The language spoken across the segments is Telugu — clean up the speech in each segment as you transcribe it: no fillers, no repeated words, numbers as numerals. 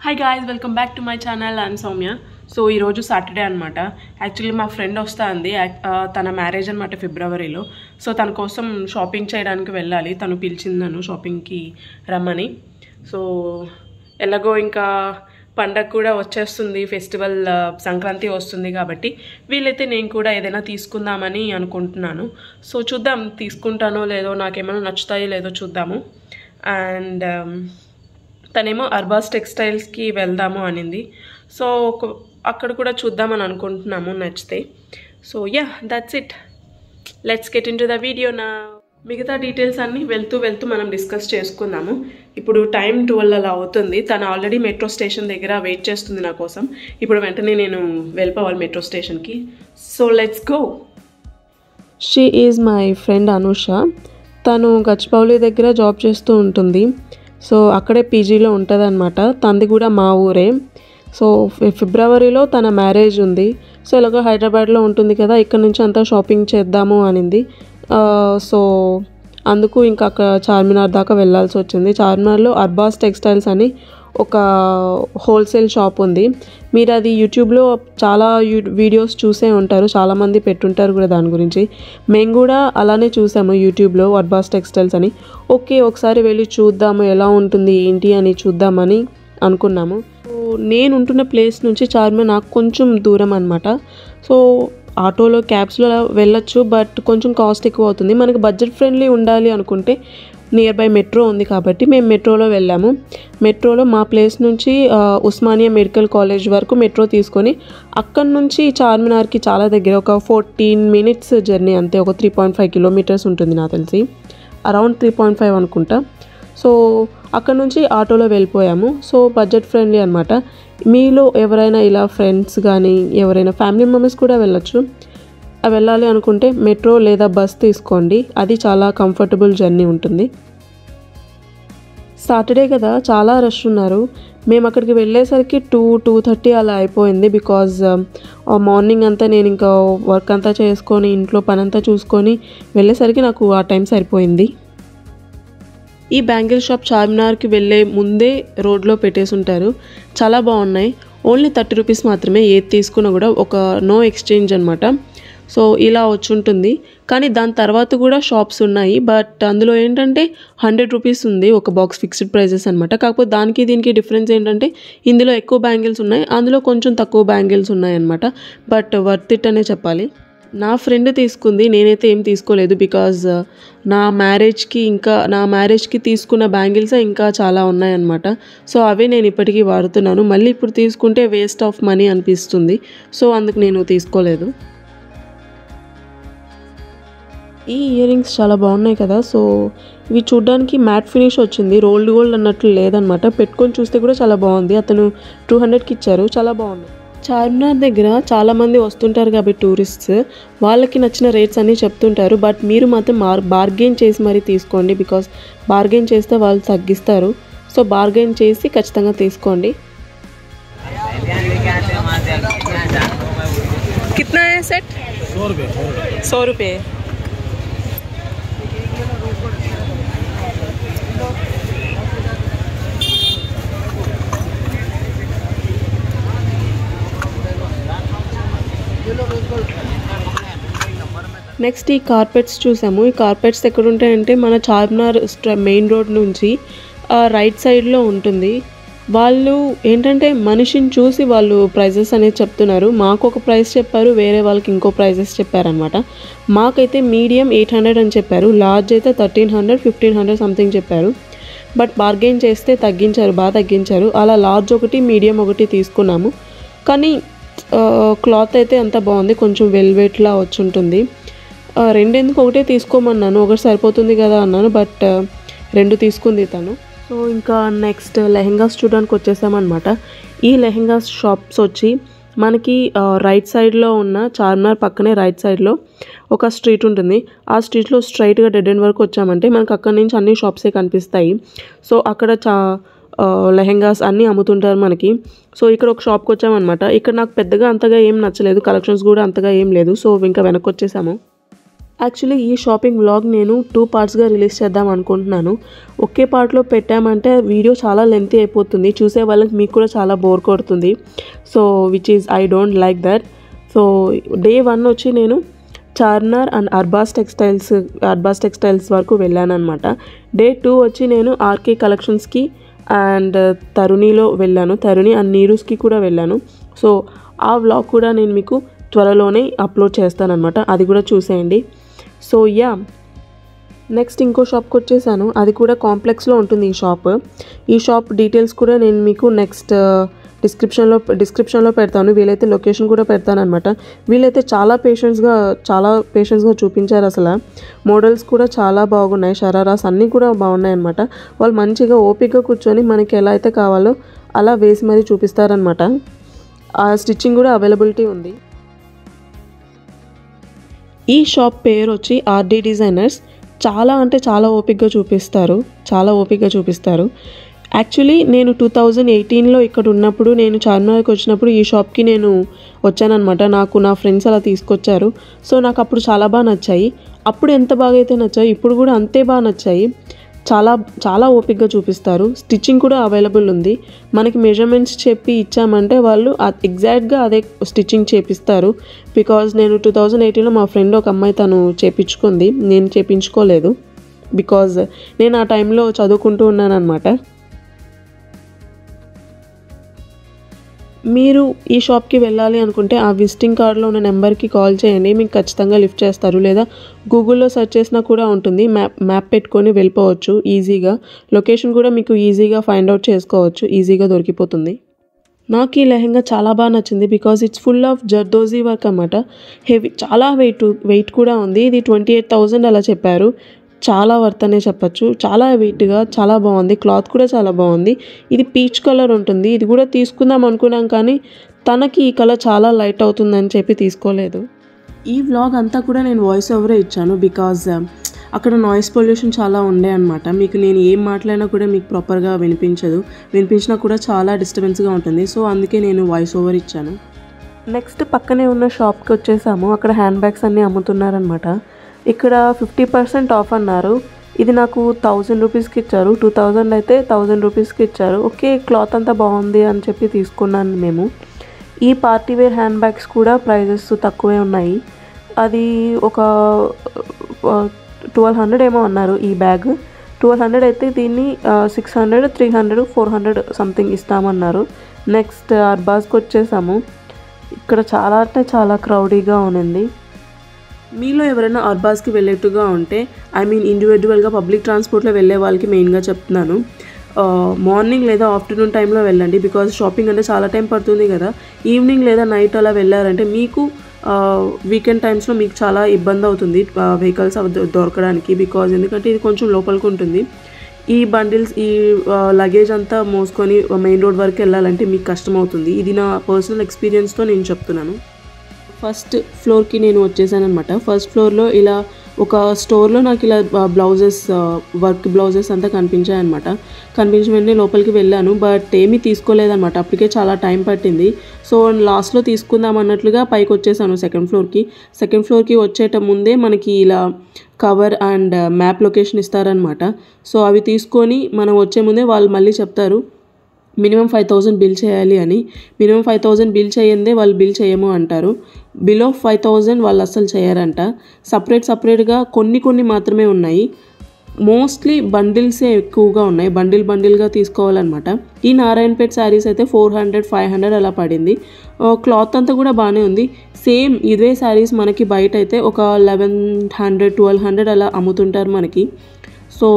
Hi guys, welcome back to my channel. I'm Soumya. So ఈ రోజు సాటర్డే అన్నమాట. యాక్చువల్లీ మా ఫ్రెండ్ వస్తుంది తన మ్యారేజ్ అన్నమాట ఫిబ్రవరిలో. సో తన కోసం షాపింగ్ చేయడానికి వెళ్ళాలి. తను పిలిచింది నన్ను షాపింగ్కి రమ్మని. సో ఎలాగో ఇంకా పండగ కూడా వచ్చేస్తుంది, ఫెస్టివల్ సంక్రాంతి వస్తుంది కాబట్టి వీలైతే నేను కూడా ఏదైనా తీసుకుందామని అనుకుంటున్నాను. సో చూద్దాం తీసుకుంటానో లేదో, నాకేమైనా నచ్చుతాయో లేదో చూద్దాము. అండ్ తనేమో అర్బాస్ టెక్స్టైల్స్కి వెళ్దాము అనింది. సో అక్కడ కూడా చూద్దామని అనుకుంటున్నాము నచ్చితే. So yeah, that's it. Let's get in to the video నా. మిగతా డీటెయిల్స్ అన్నీ వెళ్తూ మనం డిస్కస్ చేసుకుందాము. ఇప్పుడు టైం 12 అలా అవుతుంది. తను ఆల్రెడీ మెట్రో స్టేషన్ దగ్గర వెయిట్ చేస్తుంది నా కోసం. ఇప్పుడు వెంటనే నేను వెళ్ళిపోవాలి మెట్రో స్టేషన్కి. So let's go. She is my friend Anusha. తను గచ్చిబౌలి దగ్గర జాబ్ చేస్తూ ఉంటుంది. సో అక్కడే పీజీలో ఉంటుంది అనమాట. తనది కూడా మా ఊరే. సో ఫిబ్రవరిలో తన మ్యారేజ్ ఉంది. సో ఇలాగో హైదరాబాద్లో ఉంటుంది కదా, ఇక్కడ నుంచి అంతా షాపింగ్ చేద్దాము అనింది. సో అందుకు ఇంకా అక్కడ చార్మినార్ దాకా వెళ్ళాల్సి వచ్చింది. చార్మినార్లో అర్బాస్ టెక్స్టైల్స్ అని ఒక హోల్సేల్ షాప్ ఉంది. మీరు అది యూట్యూబ్లో చాలా వీడియోస్ చూసే ఉంటారు, చాలామంది పెట్టుంటారు కూడా దాని గురించి. మేము కూడా అలానే చూసాము యూట్యూబ్లో అర్బాస్ టెక్స్టైల్స్ అని. ఓకే, ఒకసారి వెళ్ళి చూద్దాము ఎలా ఉంటుంది ఏంటి అని చూద్దామని అనుకున్నాము. సో నేను ఉంటున్న ప్లేస్ నుంచి చార్మినార్ నాకు కొంచెం దూరం అనమాట. సో ఆటోలో క్యాబ్స్లో వెళ్ళొచ్చు, బట్ కొంచెం కాస్ట్ ఎక్కువ అవుతుంది. మనకి బడ్జెట్ ఫ్రెండ్లీ ఉండాలి అనుకుంటే నియర్ బై మెట్రో ఉంది కాబట్టి మేము మెట్రోలో వెళ్ళాము. మెట్రోలో మా ప్లేస్ నుంచి ఉస్మానియా మెడికల్ కాలేజ్ వరకు మెట్రో తీసుకొని అక్కడి నుంచి చార్మినార్కి చాలా దగ్గర, ఒక 14 minutes జర్నీ అంతే. ఒక 3.5 kilometers ఉంటుంది నాకు తెలిసి, అరౌండ్ 3.5 అనుకుంటా. సో అక్కడ నుంచి ఆటోలో వెళ్ళిపోయాము. సో బడ్జెట్ ఫ్రెండ్లీ అనమాట. మీలో ఎవరైనా ఇలా ఫ్రెండ్స్ కానీ ఎవరైనా ఫ్యామిలీ మెంబర్స్ కూడా వెళ్ళొచ్చు. వెళ్ళాలి అనుకుంటే మెట్రో లేదా బస్ తీసుకోండి, అది చాలా కంఫర్టబుల్ జర్నీ ఉంటుంది. సాటర్డే కదా, చాలా రష్ ఉన్నారు. మేము అక్కడికి వెళ్ళేసరికి 2:30 అలా అయిపోయింది. బికాజ్ మార్నింగ్ అంతా నేను ఇంకా వర్క్ అంతా చేసుకొని ఇంట్లో పని అంతా చూసుకొని వెళ్ళేసరికి నాకు ఆ టైం సరిపోయింది. ఈ బ్యాంగిల్ షాప్ చార్మినార్కి వెళ్ళే ముందే రోడ్లో పెట్టేసి ఉంటారు. చాలా బాగున్నాయి. ఓన్లీ 30 rupees మాత్రమే. ఏది తీసుకున్నా కూడా ఒక నో ఎక్స్చేంజ్ అనమాట. సో ఇలా వచ్చి ఉంటుంది. కానీ దాని తర్వాత కూడా షాప్స్ ఉన్నాయి, బట్ అందులో ఏంటంటే 100 rupees ఉంది ఒక బాక్స్, ఫిక్స్డ్ ప్రైజెస్ అనమాట. కాకపోతే దానికి దీనికి డిఫరెన్స్ ఏంటంటే ఇందులో ఎక్కువ బ్యాంగిల్స్ ఉన్నాయి, అందులో కొంచెం తక్కువ బ్యాంగిల్స్ ఉన్నాయన్నమాట. బట్ వర్త్ ఇట్ అనే చెప్పాలి. నా ఫ్రెండ్ తీసుకుంది, నేనైతే ఏం తీసుకోలేదు. బికాజ్ నా మ్యారేజ్కి తీసుకున్న బ్యాంగిల్స్ ఇంకా చాలా ఉన్నాయన్నమాట. సో అవే నేను ఇప్పటికీ వాడుతున్నాను. మళ్ళీ ఇప్పుడు తీసుకుంటే వేస్ట్ ఆఫ్ మనీ అనిపిస్తుంది. సో అందుకు నేను తీసుకోలేదు. ఈ ఇయర్ రింగ్స్ చాలా బాగున్నాయి కదా. సో ఇవి చూడ్డానికి మ్యాట్ ఫినిష్ వచ్చింది, రోల్డ్ గోల్డ్ అన్నట్లు లేదనమాట. పెట్టుకొని చూస్తే కూడా చాలా బాగుంది. అతను 200కి ఇచ్చారు, చాలా బాగుంది. చార్మినార్ దగ్గర చాలామంది వస్తుంటారు కాబట్టి టూరిస్ట్స్, వాళ్ళకి నచ్చిన రేట్స్ అన్నీ చెప్తుంటారు. బట్ మీరు మాత్రం బార్గెన్ చేసి మరీ తీసుకోండి. బికాస్ బార్గెన్ చేస్తే వాళ్ళు తగ్గిస్తారు. సో బార్గెన్ చేసి ఖచ్చితంగా తీసుకోండి. కిतना है सेट? 100 रुपये. నెక్స్ట్ ఈ కార్పెట్స్ చూసాము. ఈ కార్పెట్స్ ఎక్కడ ఉంటాయంటే మన చార్మినార్ మెయిన్ రోడ్ నుంచి రైట్ సైడ్లో ఉంటుంది. వాళ్ళు ఏంటంటే మనిషిని చూసి వాళ్ళు ప్రైజెస్ అనేది చెప్తున్నారు. మాకు ఒక ప్రైస్ చెప్పారు, వేరే వాళ్ళకి ఇంకో ప్రైజెస్ చెప్పారనమాట. మాకైతే మీడియం 800 అని చెప్పారు, లార్జ్ అయితే 1300, 1500 సంథింగ్ చెప్పారు. బట్ బార్గెన్ చేస్తే తగ్గించారు, బాగా తగ్గించారు. అలా లార్జ్ ఒకటి, మీడియం ఒకటి తీసుకున్నాము. కానీ క్లాత్ అయితే అంత బాగుంది, కొంచెం వెల్వెట్లా వచ్చి ఉంటుంది. రెండెందుకు, ఒకటే తీసుకోమన్నాను, ఒకటి సరిపోతుంది కదా అన్నాను. బట్ 2 తీసుకుంది తను. సో ఇంకా నెక్స్ట్ లెహెంగాస్ చూడడానికి వచ్చేసామన్నమాట. ఈ లెహెంగాస్ షాప్స్ వచ్చి మనకి రైట్ సైడ్లో ఉన్న చార్మినార్ పక్కనే రైట్ సైడ్లో ఒక స్ట్రీట్ ఉంటుంది. ఆ స్ట్రీట్లో స్ట్రైట్గా డెడ్ ఎండ్ వరకు వచ్చామంటే మనకు అక్కడి నుంచి అన్ని షాప్సే కనిపిస్తాయి. సో అక్కడ లెహెంగాస్ అన్నీ అమ్ముతుంటారు మనకి. సో ఇక్కడ ఒక షాప్కి వచ్చామన్నమాట. ఇక్కడ నాకు పెద్దగా అంతగా ఏం నచ్చలేదు, కలెక్షన్స్ కూడా అంతగా ఏం లేదు. సో ఇంకా వెనక్కి వచ్చేసాము. యాక్చువల్లీ ఈ షాపింగ్ వ్లాగ్ నేను 2 పార్ట్స్గా రిలీజ్ చేద్దాం అనుకుంటున్నాను. ఒకే పార్ట్లో పెట్టామంటే వీడియో చాలా లెంతీ అయిపోతుంది, చూసే వాళ్ళకి మీకు కూడా చాలా బోర్ కొడుతుంది. So which is I don't like that. So day 1 వచ్చి నేను చార్మినార్ అండ్ అర్బాస్ టెక్స్టైల్స్ వరకు వెళ్ళాను అనమాట. డే 2 వచ్చి నేను ఆర్కే కలెక్షన్స్కి అండ్ తరుణిలో వెళ్ళాను, తరుణి అండ్ నీరూస్కి కూడా వెళ్ళాను. సో ఆ వ్లాగ్ కూడా నేను మీకు త్వరలోనే అప్లోడ్ చేస్తానన్నమాట, అది కూడా చూసేయండి. సో యా, నెక్స్ట్ ఇంకో షాప్కి వచ్చేసాను, అది కూడా కాంప్లెక్స్లో ఉంటుంది ఈ షాప్ డీటెయిల్స్ కూడా నేను మీకు నెక్స్ట్ డిస్క్రిప్షన్లో పెడతాను, వీలైతే లొకేషన్ కూడా పెడతాను అనమాట. వీలైతే చాలా పేషెన్స్గా చూపించారు. అసలు మోడల్స్ కూడా చాలా బాగున్నాయి, షరారాస్ అన్నీ కూడా బాగున్నాయి అనమాట. వాళ్ళు మంచిగా ఓపికగా కూర్చొని మనకి ఎలా అయితే కావాలో అలా వేసి మరీ చూపిస్తారనమాట. ఆ స్టిచ్చింగ్ కూడా అవైలబిలిటీ ఉంది. ఈ షాప్ పేరు వచ్చి ఆర్డీ డిజైనర్స్. చాలా అంటే చాలా ఓపికగా చూపిస్తారు. యాక్చువల్లీ నేను 2018లో ఇక్కడ ఉన్నప్పుడు, నేను చార్మినార్కి వచ్చినప్పుడు ఈ షాప్కి నేను వచ్చానమాట. నాకు నా ఫ్రెండ్స్ అలా తీసుకొచ్చారు. సో నాకు అప్పుడు చాలా బాగా నచ్చాయి. అప్పుడు ఎంత బాగా అయితే నచ్చాయి ఇప్పుడు కూడా అంతే బాగా నచ్చాయి. చాలా చాలా ఓపికగా చూపిస్తారు. స్టిచ్చింగ్ కూడా అవైలబుల్ ఉంది. మనకి మెజర్మెంట్స్ చెప్పి ఇచ్చామంటే వాళ్ళు ఎగ్జాక్ట్గా అదే స్టిచ్చింగ్ చేపిస్తారు. బికాజ్ నేను 2018లో మా ఫ్రెండ్ ఒక అమ్మాయి తను చేపించుకుంది, నేను చేపించుకోలేదు. బికాజ్ నేను ఆ టైంలో చదువుకుంటూ ఉన్నాను అనమాట. మీరు ఈ షాప్కి వెళ్ళాలి అనుకుంటే ఆ విజిటింగ్ కార్డ్లో ఉన్న నెంబర్కి కాల్ చేయండి, మీకు ఖచ్చితంగా లిఫ్ట్ చేస్తారు. లేదా గూగుల్లో సెర్చ్ చేసినా కూడా ఉంటుంది, మ్యాప్ పెట్టుకొని వెళ్ళిపోవచ్చు ఈజీగా. లొకేషన్ కూడా మీకు ఈజీగా ఫైండ్ అవుట్ చేసుకోవచ్చు, ఈజీగా దొరికిపోతుంది. నాకు ఈ లెహంగా చాలా బాగా నచ్చింది. Because it's full of zardozi work అన్నమాట. హెవీ, చాలా వెయిట్ కూడా ఉంది. ఇది 28,000 అలా చెప్పారు. చాలా వర్త్ అనే చెప్పచ్చు. చాలా వెయిట్గా చాలా బాగుంది. క్లాత్ కూడా చాలా బాగుంది. ఇది పీచ్ కలర్ ఉంటుంది. ఇది కూడా తీసుకుందాం అనుకున్నాం కానీ తనకి ఈ కలర్ చాలా లైట్ అవుతుందని చెప్పి తీసుకోలేదు. ఈ వ్లాగ్ అంతా కూడా నేను వాయిస్ ఓవరే ఇచ్చాను. బికాజ్ అక్కడ నాయిస్ పొల్యూషన్ చాలా ఉండే అనమాట. మీకు నేను ఏం మాట్లాడినా కూడా మీకు ప్రాపర్గా వినిపించినా కూడా చాలా డిస్టర్బెన్స్గా ఉంటుంది. సో అందుకే నేను వాయిస్ ఓవర్ ఇచ్చాను. నెక్స్ట్ పక్కనే ఉన్న షాప్కి వచ్చేసాము. అక్కడ హ్యాండ్ బ్యాగ్స్ అన్నీ అమ్ముతున్నారనమాట. ఇక్కడ 50% ఆఫ్ అన్నారు. ఇది నాకు 1000 రూపీస్కి ఇచ్చారు. 2000 అయితే 1000 రూపీస్కి ఇచ్చారు. ఓకే, క్లాత్ అంతా బాగుంది అని చెప్పి తీసుకున్నాను మేము. ఈ పార్టీ వేర్ హ్యాండ్ బ్యాగ్స్ కూడా ప్రైజెస్ తక్కువే ఉన్నాయి. అది ఒక 1200 ఏమో అన్నారు ఈ బ్యాగ్. 1200 అయితే దీన్ని 600, 300, 400 సంథింగ్ ఇస్తామన్నారు. నెక్స్ట్ అర్బాస్కి వచ్చేసాము. ఇక్కడ చాలా అంటే చాలా క్రౌడీగా ఉంది. మీలో ఎవరైనా అర్బాస్కి వెళ్ళేట్టుగా ఉంటే, ఐ మీన్ ఇండివిజువల్గా పబ్లిక్ ట్రాన్స్పోర్ట్లో వెళ్ళే వాళ్ళకి మెయిన్గా చెప్తున్నాను, మార్నింగ్ లేదా ఆఫ్టర్నూన్ టైంలో వెళ్ళండి. బికాజ్ షాపింగ్ అంటే చాలా టైం పడుతుంది కదా. ఈవినింగ్ లేదా నైట్ అలా వెళ్ళారంటే మీకు వీకెండ్ టైమ్స్లో మీకు చాలా ఇబ్బంది అవుతుంది వెహికల్స్ దొరకడానికి. బికాజ్ ఎందుకంటే ఇది కొంచెం లోపలికి ఉంటుంది. ఈ బండిల్స్, ఈ లగేజ్ అంతా మోసుకొని మెయిన్ రోడ్ వరకు వెళ్ళాలంటే మీకు కష్టం అవుతుంది. ఇది నా పర్సనల్ ఎక్స్పీరియన్స్తో నేను చెప్తున్నాను. ఫస్ట్ ఫ్లోర్కి నేను వచ్చేసాను అనమాట. ఫస్ట్ ఫ్లోర్లో ఇలా ఒక స్టోర్లో నాకు ఇలా వర్క్ బ్లౌజెస్ అంతా కనిపించాయి అనమాట. కనిపించిన వెంటనే లోపలికి వెళ్ళాను, బట్ ఏమీ తీసుకోలేదన్నమాట. అప్పటికే చాలా టైం పట్టింది. సో లాస్ట్లో తీసుకుందాం అన్నట్లుగా పైకి వచ్చేసాను సెకండ్ ఫ్లోర్కి వచ్చేట ముందే మనకి ఇలా కవర్ అండ్ మ్యాప్ లొకేషన్ ఇస్తారనమాట. సో అవి తీసుకొని మనం వచ్చే ముందే వాళ్ళు మళ్ళీ చెప్తారు మినిమం 5000 బిల్ చేయాలి అని. మినిమం 5000 బిల్ చేయందే వాళ్ళు బిల్ చేయము అంటారు. బిలో 5000 వాళ్ళు అస్సలు చేయరంట. సపరేట్గా కొన్ని మాత్రమే ఉన్నాయి. మోస్ట్లీ బండిల్సే ఎక్కువగా ఉన్నాయి. బండిల్గా తీసుకోవాలన్నమాట. ఈ నారాయణపేట్ శారీస్ అయితే 400, 500 అలా పడింది. క్లాత్ అంతా కూడా బాగానే ఉంది. సేమ్ ఇదే శారీస్ మనకి బయట అయితే ఒక 1100, 1200 అలా అమ్ముతుంటారు మనకి. సో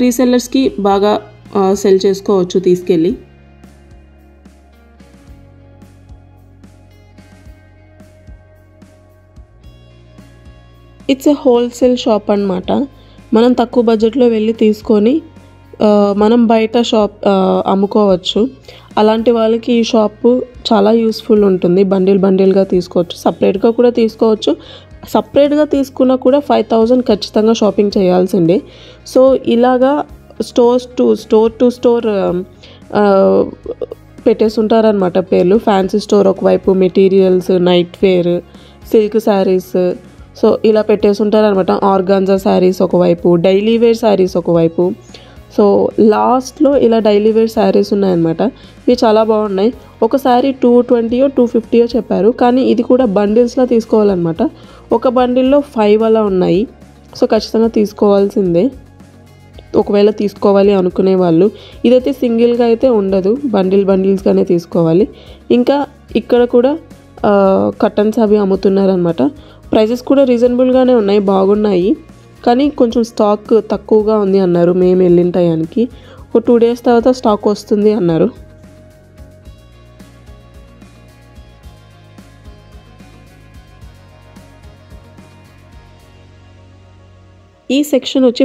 రీసెల్లర్స్కి బాగా సెల్ చేసుకోవచ్చు తీసుకెళ్ళి. ఇట్స్ ఎ హోల్సేల్ షాప్ అన్నమాట. మనం తక్కువ బడ్జెట్లో వెళ్ళి తీసుకొని మనం బయట అమ్ముకోవచ్చు. అలాంటి వాళ్ళకి ఈ షాపు చాలా యూస్ఫుల్ ఉంటుంది. బండిల్గా తీసుకోవచ్చు, సపరేట్గా కూడా తీసుకోవచ్చు. సపరేట్గా తీసుకున్నా కూడా 5000 ఖచ్చితంగా షాపింగ్ చేయాల్సిందే. సో ఇలాగా స్టోర్ టు స్టోర్ పెట్టేస్తుంటారనమాట పేర్లు. ఫ్యాన్సీ స్టోర్ ఒకవైపు, materials, night wear, silk saris. So ఇలా పెట్టేసి ఉంటారనమాట. ఆర్గాన్జా శారీస్ ఒకవైపు, డైలీ వేర్ శారీస్ ఒకవైపు. సో లాస్ట్లో ఇలా డైలీ వేర్ శారీస్ ఉన్నాయన్నమాట. ఇవి చాలా బాగున్నాయి. ఒక శారీ 220 250 చెప్పారు, కానీ ఇది కూడా బండిల్స్లో తీసుకోవాలన్నమాట. ఒక బండిల్లో 5 అలా ఉన్నాయి. సో ఖచ్చితంగా తీసుకోవాల్సిందే ఒకవేళ తీసుకోవాలి అనుకునే వాళ్ళు. ఇదైతే సింగిల్గా అయితే ఉండదు, బండిల్స్గానే తీసుకోవాలి. ఇంకా ఇక్కడ కూడా కర్టన్స్ అవి అమ్ముతున్నారనమాట. ప్రైజెస్ కూడా రీజనబుల్గానే ఉన్నాయి, బాగున్నాయి. కానీ కొంచెం స్టాక్ తక్కువగా ఉంది అన్నారు మేము వెళ్ళిన టయానికి. ఒక 2 days తర్వాత స్టాక్ వస్తుంది అన్నారు. ఈ సెక్షన్ వచ్చి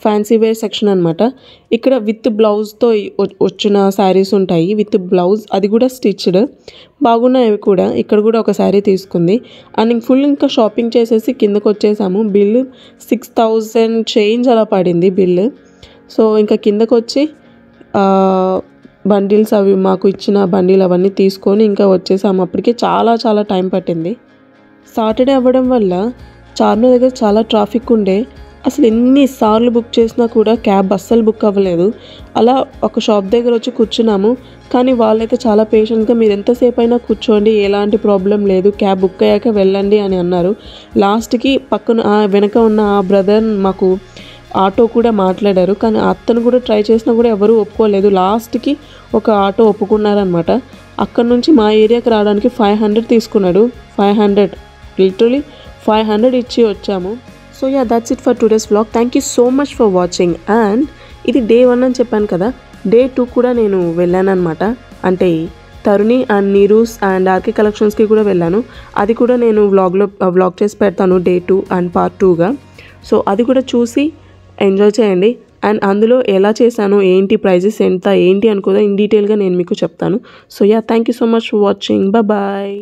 ఫ్యాన్సీ వేర్ సెక్షన్ అనమాట. ఇక్కడ విత్ బ్లౌజ్తో వచ్చిన శారీస్ ఉంటాయి, విత్ బ్లౌజ్, అది కూడా స్టిచ్డ్. బాగున్నాయి అవి కూడా. ఇక్కడ కూడా ఒక శారీ తీసుకుంది. అండ్ ఇంకా షాపింగ్ చేసేసి కిందకు వచ్చేసాము. బిల్ 6000 చేంజ్ అలా పడింది బిల్. సో ఇంకా కిందకు వచ్చి బండిల్స్ అవి మాకు ఇచ్చిన బండిల్ అవన్నీ తీసుకొని ఇంకా వచ్చేసాము. అప్పటికే చాలా టైం పట్టింది. సాటర్డే అవ్వడం వల్ల చార్మినార్ దగ్గర చాలా ట్రాఫిక్ ఉండే. అసలు ఎన్నిసార్లు బుక్ చేసినా కూడా క్యాబ్ అస్సలు బుక్ అవ్వలేదు. అలా ఒక షాప్ దగ్గర వచ్చి కూర్చున్నాము, కానీ వాళ్ళైతే చాలా పేషెంట్గా మీరు ఎంతసేపు అయినా కూర్చోండి, ఎలాంటి ప్రాబ్లం లేదు, క్యాబ్ బుక్ అయ్యాక వెళ్ళండి అని అన్నారు. లాస్ట్కి పక్కన వెనక ఉన్న ఆ బ్రదర్ మాకు ఆటో కూడా మాట్లాడారు, కానీ అతను కూడా ట్రై చేసినా కూడా ఎవరూ ఒప్పుకోలేదు. లాస్ట్కి ఒక ఆటో ఒప్పుకున్నారనమాట. అక్కడ నుంచి మా ఏరియాకి రావడానికి 500 తీసుకున్నాడు. 500 లిటరలీ 500 ఇచ్చి వచ్చాము. So yeah, that's it for today's vlog. Thank you so much for watching. And ఇది డే 1 అని చెప్పాను కదా, డే 2 కూడా నేను వెళ్ళాను అనమాట. అంటే తరుణి అండ్ నీరూస్ అండ్ ఆర్కే కలెక్షన్స్కి కూడా వెళ్ళాను. అది కూడా నేను వ్లాగ్ చేసి పెడతాను డే 2 అండ్ పార్ట్ 2గా. సో అది కూడా చూసి ఎంజాయ్ చేయండి. అండ్ అందులో ఎలా చేశాను, ఏంటి ప్రైజెస్ ఎంత ఏంటి అని కూడా ఇన్ డీటెయిల్గా నేను మీకు చెప్తాను. So yeah, thank you so much for watching. Bye.